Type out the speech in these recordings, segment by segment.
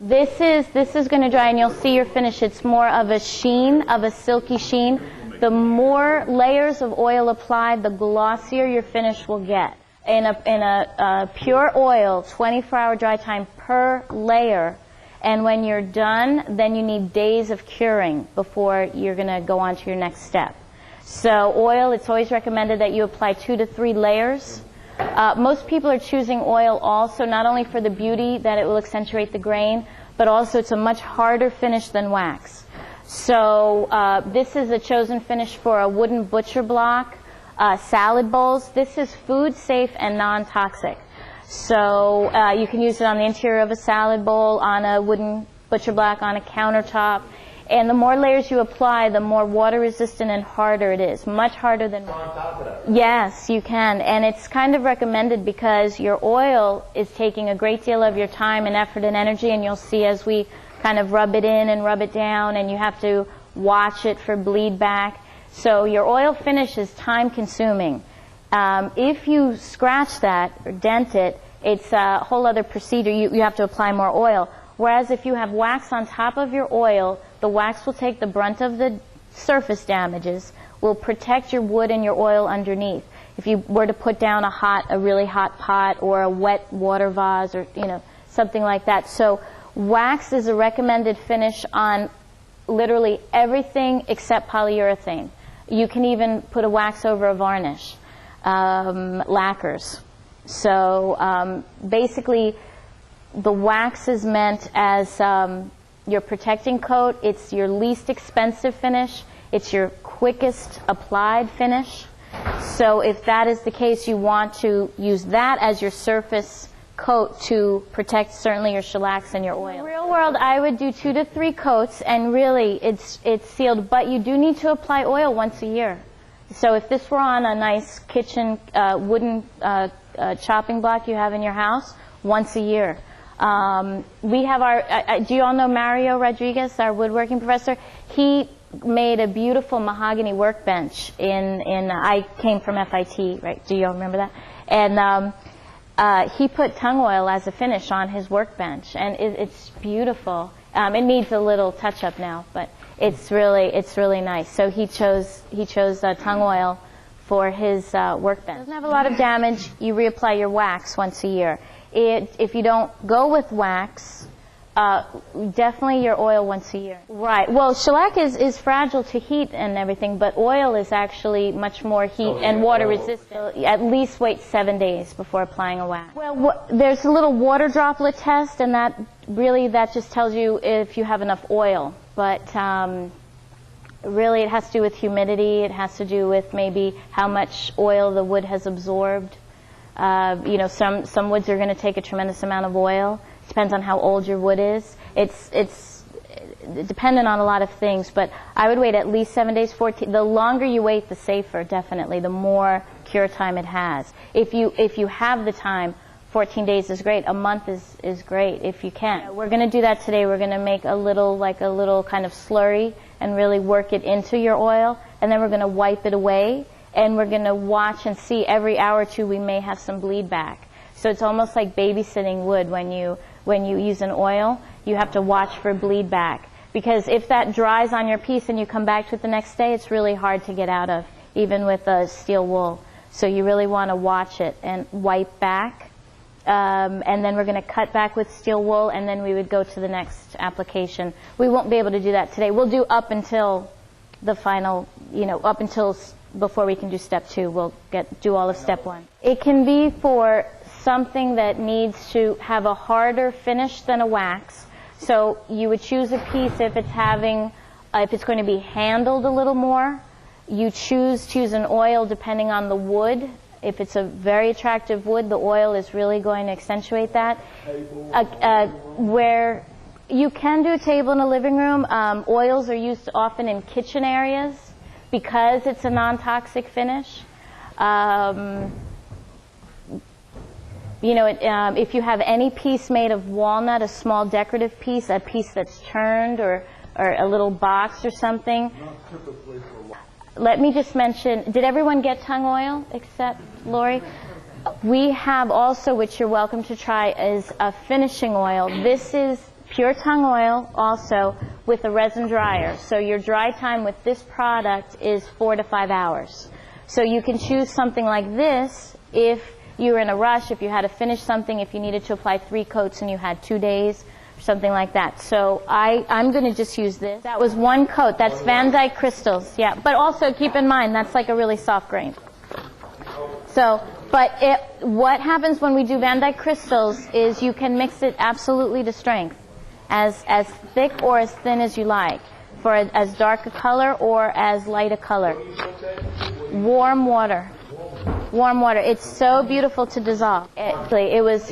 This is going to dry, and you'll see your finish. It's more of a sheen, of a silky sheen. The more layers of oil applied, the glossier your finish will get. In a pure oil, 24-hour dry time per layer. And when you're done, then you need days of curing before you're going to go on to your next step. So oil, it's always recommended that you apply 2 to 3 layers. Most people are choosing oil also not only for the beauty that it will accentuate the grain, but also it's a much harder finish than wax. So this is a chosen finish for a wooden butcher block, salad bowls. This is food safe and non-toxic. So you can use it on the interior of a salad bowl, on a wooden butcher block, on a countertop. And the more layers you apply, the more water resistant and harder it is. Much harder than wax. On top of that. Yes, you can. And it's kind of recommended because your oil is taking a great deal of your time and effort and energy, and you'll see as we kind of rub it in and rub it down, and you have to watch it for bleed back. So your oil finish is time consuming. If you scratch that or dent it, it's a whole other procedure. You have to apply more oil. Whereas if you have wax on top of your oil, the wax will take the brunt of the surface damages, will protect your wood and your oil underneath. If you were to put down a really hot pot or a wet water vase or something like that. So wax is a recommended finish on literally everything except polyurethane. You can even put a wax over a varnish, lacquers. So basically, the wax is meant as your protecting coat. It's your least expensive finish. It's your quickest applied finish. So if that is the case, you want to use that as your surface coat to protect certainly your shellacs and your oil. In the real world, I would do 2 to 3 coats, and really it's sealed. But you do need to apply oil once a year. So if this were on a nice kitchen wooden chopping block you have in your house, once a year. We have our, do you all know Mario Rodriguez, our woodworking professor? He made a beautiful mahogany workbench I came from FIT, right? Do you all remember that? And he put tung oil as a finish on his workbench, and it's beautiful. It needs a little touch-up now, but it's really nice. So he chose tung oil for his workbench. It doesn't have a lot of damage. You reapply your wax once a year. If you don't go with wax, definitely your oil once a year. Right. Well, shellac is fragile to heat and everything, but oil is actually much more heat and water resistant. At least wait 7 days before applying a wax. Well, there's a little water droplet test, and that just tells you if you have enough oil. But really, it has to do with humidity. It has to do with maybe how much oil the wood has absorbed. Some woods are going to take a tremendous amount of oil. It depends on how old your wood is. It's dependent on a lot of things, but I would wait at least 7 days, 14. The longer you wait, the safer, definitely. The more cure time it has. If you have the time, 14 days is great. A month is great if you can. We're going to do that today. We're going to make a little kind of slurry and really work it into your oil, and then we're going to wipe it away. And we're going to watch and see every hour or two we may have some bleed back. So it's almost like babysitting wood when you use an oil. You have to watch for bleed back. Because if that dries on your piece and you come back to it the next day, it's really hard to get out of, even with a steel wool. So you really want to watch it and wipe back. And then we're going to cut back with steel wool, and then we would go to the next application. We won't be able to do that today. We'll do up until the final, up until before we can do step 2, we'll do all of step 1. It can be for something that needs to have a harder finish than a wax. So you would choose a piece if it's going to be handled a little more. You choose an oil depending on the wood. If it's a very attractive wood, the oil is really going to accentuate that. Where you can do a table in a living room, oils are used often in kitchen areas, because it's a non-toxic finish. If you have any piece made of walnut, a small decorative piece, a piece that's turned, or a little box or something. Not typically for. Let me just mention, did everyone get tung oil except Lori? We have also, which you're welcome to try, is a finishing oil. This is pure tung oil also with a resin dryer. So your dry time with this product is 4 to 5 hours. So you can choose something like this if you were in a rush, if you had to finish something, if you needed to apply 3 coats and you had 2 days, or something like that. So I'm going to just use this. That was 1 coat. That's Van Dyke Crystals. Yeah, but also keep in mind that's like a really soft grain. So, but what happens when we do Van Dyke Crystals is you can mix it absolutely to strength, as thick or as thin as you like, for as dark a color or as light a color. Warm water. Warm water. It's so beautiful to dissolve. It was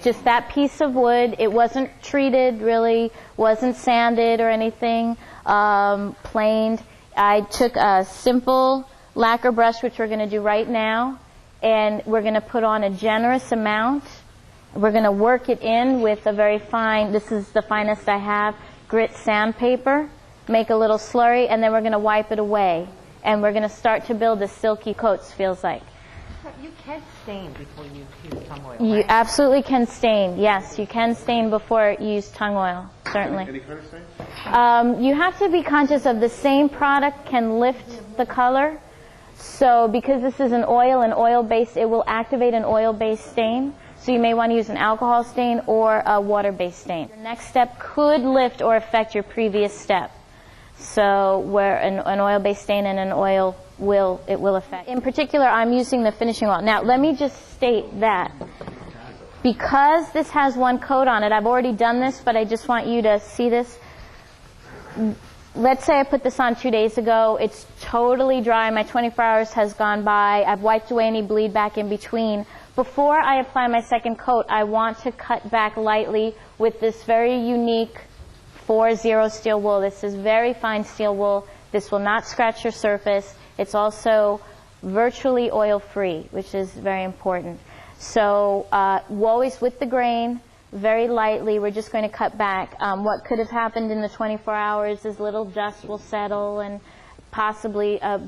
just that piece of wood. It wasn't treated really, wasn't sanded or anything, planed. I took a simple lacquer brush, which we're going to do right now, and we're going to put on a generous amount. We're going to work it in with a very fine, this is the finest I have, grit sandpaper, make a little slurry, and then we're going to wipe it away. And we're going to start to build the silky coats, feels like. You can stain before you use tung oil, You right? absolutely can stain. Yes, you can stain before you use tung oil, certainly. Any kind of stain? You have to be conscious of the same product can lift the color. So because this is an oil-based, it will activate an oil-based stain. So you may want to use an alcohol stain or a water-based stain. The next step could lift or affect your previous step. So where an oil-based stain and an oil will affect. In particular, I'm using the finishing oil. Now, let me just state that because this has 1 coat on it, I've already done this, but I just want you to see this. Let's say I put this on 2 days ago. It's totally dry. My 24 hours has gone by. I've wiped away any bleed back in between. Before I apply my second coat, I want to cut back lightly with this very unique 4-0 steel wool. This is very fine steel wool. This will not scratch your surface. It's also virtually oil-free, which is very important. So always with the grain, very lightly. We're just going to cut back. What could have happened in the 24 hours is little dust will settle and possibly a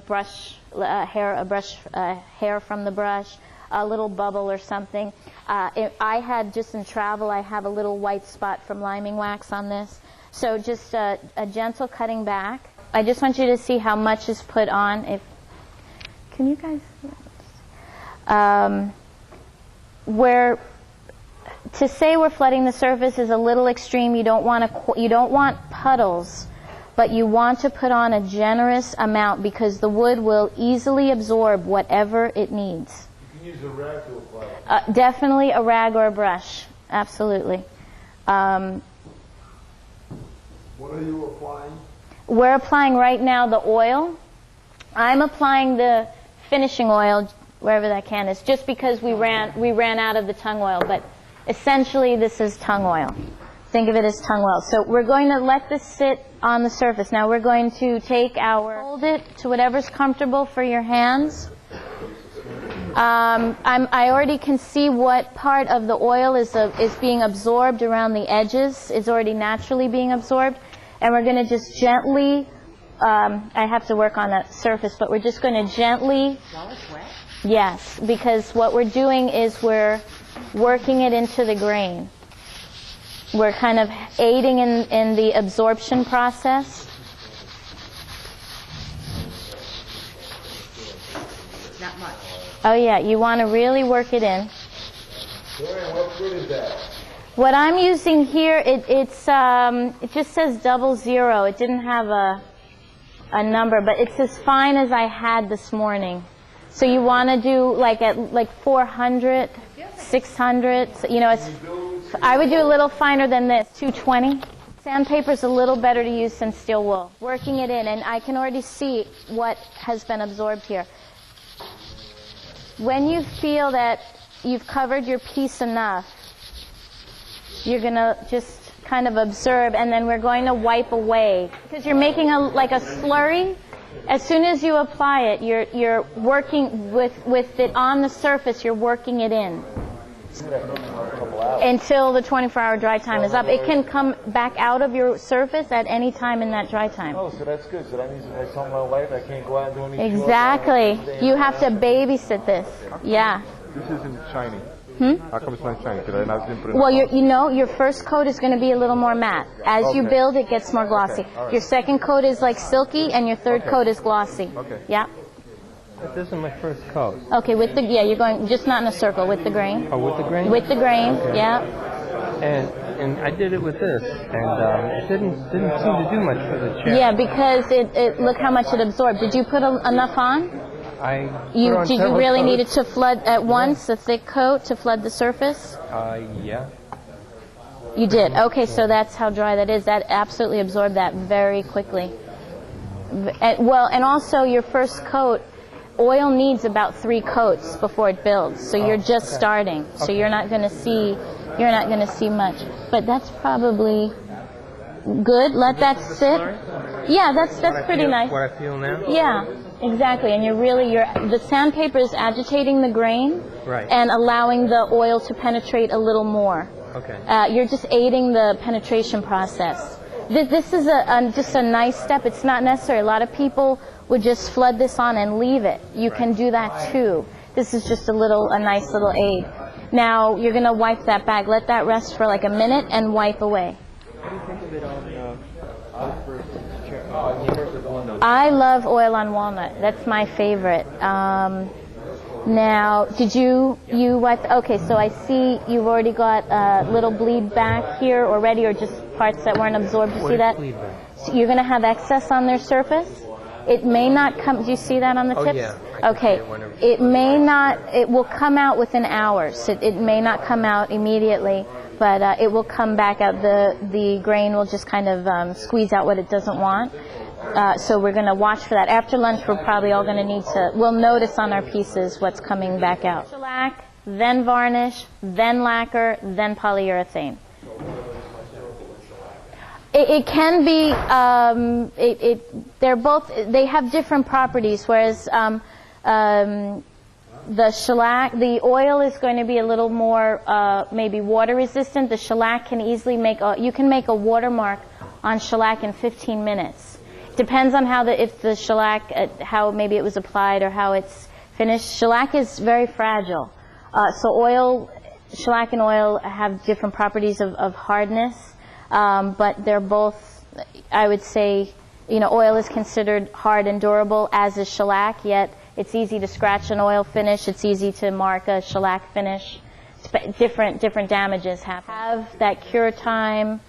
hair from the brush, a little bubble or something. I had, just in travel, I have a little white spot from liming wax on this. So just a gentle cutting back. I just want you to see how much is put on. Can you guys? To say we're flooding the surface is a little extreme. You don't want puddles, but you want to put on a generous amount because the wood will easily absorb whatever it needs. You can use a rag to apply it. Definitely a rag or a brush. Absolutely. What are you applying? We're applying right now the oil. I'm applying the finishing oil wherever that can is, just because we ran out of the tung oil. But essentially, this is tung oil. Think of it as tung oil. So we're going to let this sit on the surface. Now we're going to hold it to whatever's comfortable for your hands. I already can see what part of the oil is being absorbed around the edges. It's already naturally being absorbed. And we're going to just gently, I have to work on that surface, but we're just going to gently. While it's wet? Yes, because what we're doing is we're working it into the grain. We're kind of aiding in the absorption process. Not much. Oh yeah, you want to really work it in. Joanne, what fruit is that? What I'm using here, it just says 00. It didn't have a number, but it's as fine as I had this morning. So you want to do like 400, 600. So, you know, I would do a little finer than this, 220. Sandpaper's a little better to use than steel wool. Working it in, and I can already see what has been absorbed here. When you feel that you've covered your piece enough, you're going to just kind of observe, and then we're going to wipe away. Because you're making like a slurry. As soon as you apply it, you're working with it on the surface, you're working it in. Until the 24-hour dry time is up. It can come back out of your surface at any time in that dry time. Oh, so that's good. So that means if I tell my wife I can't go out and do any chores, Exactly. You have to babysit this. Yeah. This isn't shiny. How come it's not shiny? Because I didn't put it in Well, the your first coat is going to be a little more matte. As you Okay. build, it gets more glossy. Okay, all right. Your second coat is like silky, and your third Okay. coat is glossy. Okay. Yeah. But this is my first coat. Okay, you're going, just not in a circle, with the grain. Oh, with the grain? With the grain, yeah. And I did it with this, and it didn't seem to do much for the chair. Yeah, because look how much it absorbed. Did you put enough on? I put Did on you several really coats. need it to flood at once, a thick coat to flood the surface? Yeah. You did. Okay, so that's how dry that is. That absolutely absorbed that very quickly. And also your first coat, oil needs about 3 coats before it builds. So you're just starting. So you're not going to see much. But that's probably good. Let that sit. Yeah, that's pretty nice. What I feel now? Yeah, exactly. And the sandpaper is agitating the grain Right. and allowing the oil to penetrate a little more. Okay. You're just aiding the penetration process. This is just a nice step. It's not necessary. A lot of people would just flood this on and leave it. You can do that too. This is just a nice little aid. Now you're going to wipe that bag. Let that rest for like a minute and wipe away. What do you think of it on oak versus I love oil on walnut. That's my favorite. Now, did you wipe? Okay, so I see you've already got a little bleed back here already, or just parts that weren't absorbed. You see that? So you're going to have excess on their surface. It may not come. Do you see that on the tips? Yeah. I can Okay. see it whenever- It may not. It will come out within hours. It may not come out immediately, but it will come back out. The grain will just kind of squeeze out what it doesn't want. So we're going to watch for that. After lunch, we're probably all going to we'll notice on our pieces what's coming back out. Shellac, then varnish, then lacquer, then polyurethane. It can be, they have different properties, whereas the shellac, the oil is going to be a little more maybe water resistant. The shellac can easily you can make a watermark on shellac in 15 minutes. Depends on if the shellac, how maybe it was applied or how it's finished. Shellac is very fragile. So shellac and oil have different properties of hardness, but they're both, I would say, oil is considered hard and durable, as is shellac, yet it's easy to scratch an oil finish. It's easy to mark a shellac finish. Different damages happen. Have that cure time,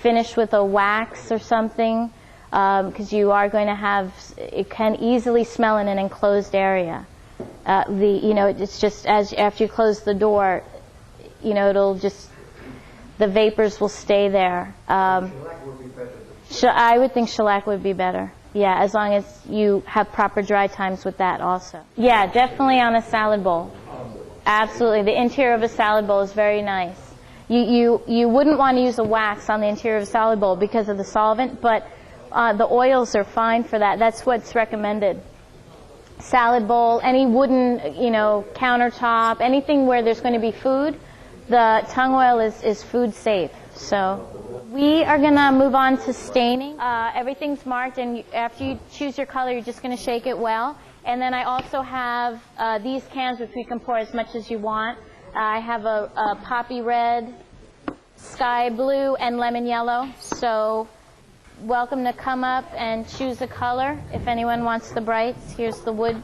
finish with a wax or something, because you are going to have, it can easily smell in an enclosed area. It's just after you close the door, it'll just, the vapors will stay there. I would think shellac would be better. Yeah, as long as you have proper dry times with that also. Yeah, definitely on a salad bowl. Absolutely. The interior of a salad bowl is very nice. You wouldn't want to use a wax on the interior of a salad bowl because of the solvent, but the oils are fine for that. That's what's recommended. Salad bowl, any wooden, countertop, anything where there's going to be food, the tung oil is food safe. So we are going to move on to staining. Everything's marked, and after you choose your color, you're just going to shake it well. And then I also have these cans, which we can pour as much as you want. I have a poppy red, sky blue, and lemon yellow. So welcome to come up and choose a color if anyone wants the brights. Here's the wood.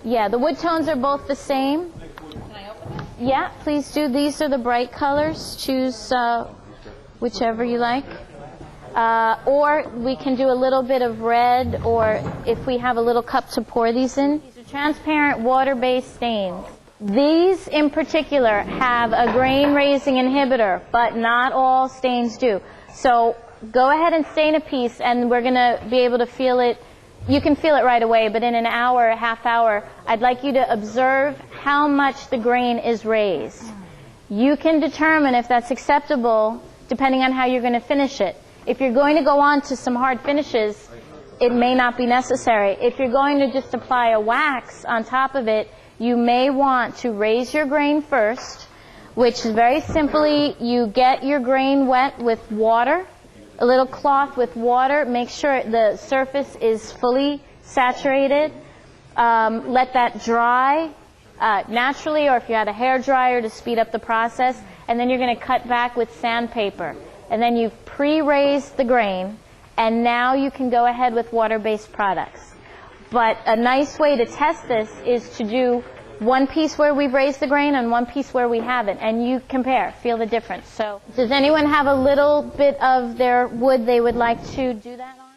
Yeah, the wood tones are both the same. Can I open it? Yeah, please do. These are the bright colors. Choose whichever you like. Or we can do a little bit of red, or if we have a little cup to pour these in. These are transparent water-based stains. These in particular have a grain raising inhibitor, but not all stains do. So go ahead and stain a piece, and we're going to be able to feel it. You can feel it right away, but in an hour, a half hour, I'd like you to observe how much the grain is raised. You can determine if that's acceptable depending on how you're going to finish it. If you're going to go on to some hard finishes, it may not be necessary. If you're going to just apply a wax on top of it, you may want to raise your grain first, which is very simply, you get your grain wet with water, a little cloth with water, make sure the surface is fully saturated, let that dry, naturally, or if you had a hair dryer to speed up the process, and then you're going to cut back with sandpaper. And then you've pre-raised the grain, and now you can go ahead with water-based products. But a nice way to test this is to do one piece where we've raised the grain and one piece where we haven't, and you compare, feel the difference. So does anyone have a little bit of their wood they would like to do that on?